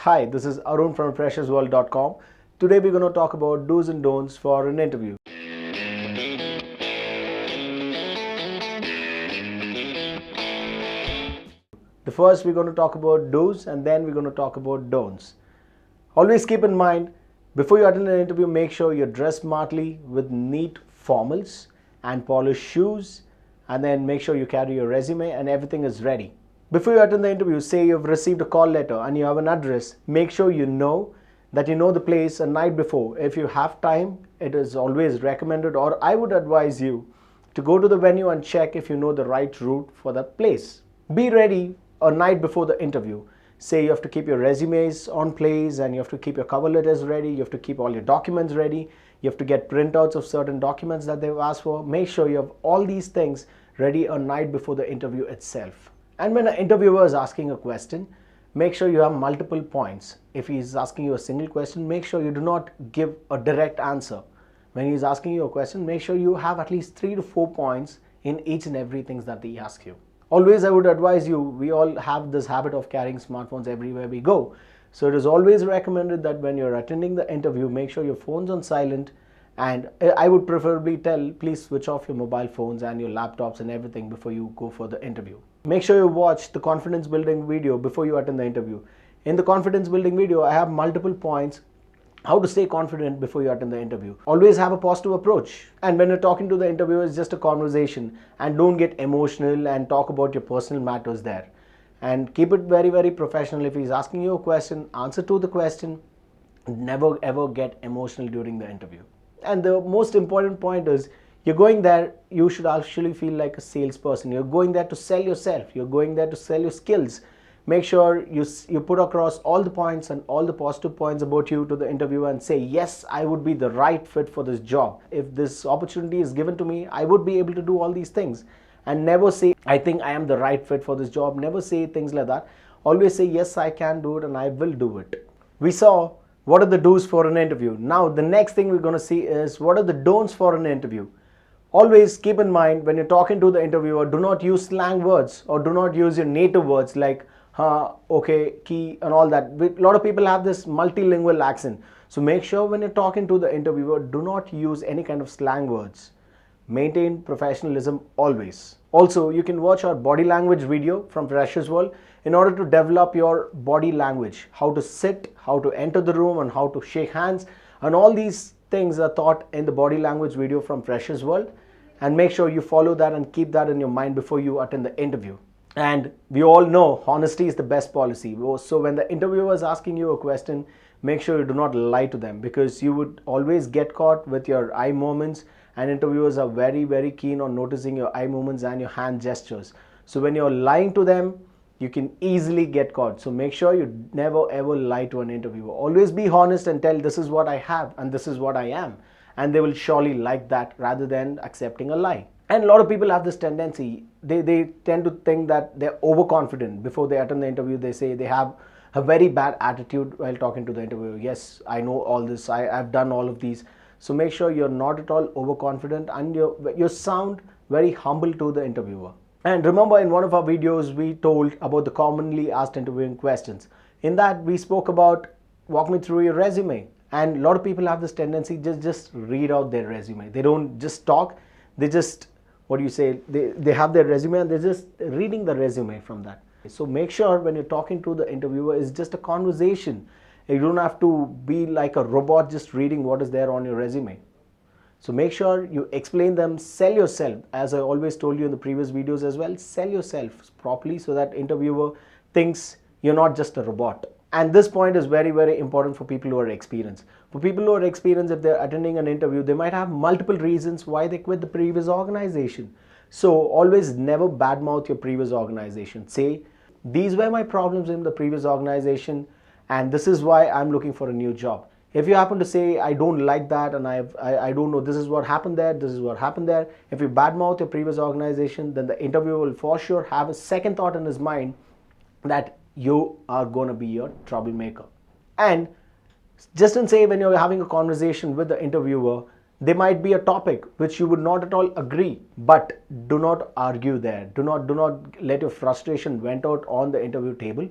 Hi, this is Arun from freshersworld.com. Today we're going to talk about do's and don'ts for an interview. The first we're going to talk about do's and then we're going to talk about don'ts. Always keep in mind, before you attend an interview, make sure you're dressed smartly with neat formals and polished shoes, and then make sure you carry your resume and everything is ready. Before you attend the interview, say you've received a call letter and you have an address, make sure you know that you know the place a night before. If you have time, it is always recommended, or I would advise you to go to the venue and check if you know the right route for that place. Be ready a night before the interview. Say you have to keep your resumes on place and you have to keep your cover letters ready, you have to keep all your documents ready, you have to get printouts of certain documents that they've asked for. Make sure you have all these things ready a night before the interview itself. And when an interviewer is asking a question, make sure you have multiple points. If he's asking you a single question, make sure you do not give a direct answer. When he's asking you a question, make sure you have at least 3 to 4 points in each and everything that he asks you. Always, I would advise you, we all have this habit of carrying smartphones everywhere we go. So it is always recommended that when you're attending the interview, make sure your phone's on silent, and I would preferably tell, please switch off your mobile phones and your laptops and everything before you go for the interview. Make sure you watch the confidence building video before you attend the interview. In the confidence building video, I have multiple points how to stay confident before you attend the interview. Always have a positive approach. And when you're talking to the interviewer, it's just a conversation, and don't get emotional and talk about your personal matters there. And keep it very, very professional. If he's asking you a question, answer to the question. Never ever get emotional during the interview. And the most important point is, you're going there, you should actually feel like a salesperson. You're going there to sell yourself. You're going there to sell your skills. Make sure you put across all the points and all the positive points about you to the interviewer and say, yes, I would be the right fit for this job. If this opportunity is given to me, I would be able to do all these things. And never say, I think I am the right fit for this job. Never say things like that. Always say, yes, I can do it and I will do it. We saw what are the do's for an interview. Now, the next thing we're going to see is what are the don'ts for an interview. Always keep in mind, when you're talking to the interviewer, do not use slang words or do not use your native words like okay, key and all that. A lot of people have this multilingual accent. So make sure when you're talking to the interviewer, do not use any kind of slang words. Maintain professionalism always. Also, you can watch our body language video from Freshers World in order to develop your body language. How to sit, how to enter the room, and how to shake hands. And all these things are taught in the body language video from Freshers World. And make sure you follow that and keep that in your mind before you attend the interview. And we all know honesty is the best policy. So when the interviewer is asking you a question, make sure you do not lie to them, because you would always get caught with your eye movements, and interviewers are very, very keen on noticing your eye movements and your hand gestures. So when you're lying to them, you can easily get caught. So make sure you never ever lie to an interviewer. Always be honest and tell, this is what I have and this is what I am. And they will surely like that rather than accepting a lie. And a lot of people have this tendency, they tend to think that they're overconfident. Before they attend the interview, they say they have a very bad attitude while talking to the interviewer. Yes, I know all this, I've done all of these. So make sure you're not at all overconfident and you sound very humble to the interviewer. And remember, in one of our videos, we told about the commonly asked interviewing questions. In that, we spoke about, walk me through your resume. And a lot of people have this tendency, just read out their resume. They don't just talk, they just, they have their resume and they're just reading the resume from that. So make sure when you're talking to the interviewer, it's just a conversation. You don't have to be like a robot just reading what is there on your resume. So make sure you explain them, sell yourself. As I always told you in the previous videos as well, sell yourself properly so that interviewer thinks you're not just a robot. And this point is very, very important for people who are experienced. For people who are experienced, if they're attending an interview, they might have multiple reasons why they quit the previous organization. So always never badmouth your previous organization. Say, these were my problems in the previous organization and this is why I'm looking for a new job. If you happen to say, I don't like that and I don't know, this is what happened there, this is what happened there. If you badmouth your previous organization, then the interviewer will for sure have a second thought in his mind that you are going to be a troublemaker. And just in say, when you're having a conversation with the interviewer, there might be a topic which you would not at all agree, but do not argue there. Do not let your frustration vent out on the interview table.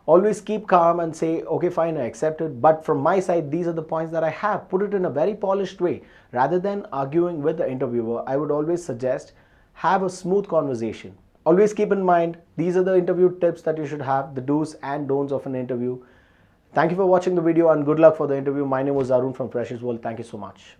Always keep calm and say, okay, fine, I accept it. But from my side, these are the points that I have. Put it in a very polished way. Rather than arguing with the interviewer, I would always suggest have a smooth conversation. Always keep in mind, these are the interview tips that you should have, the do's and don'ts of an interview. Thank you for watching the video and good luck for the interview. My name was Arun from Freshers World. Thank you so much.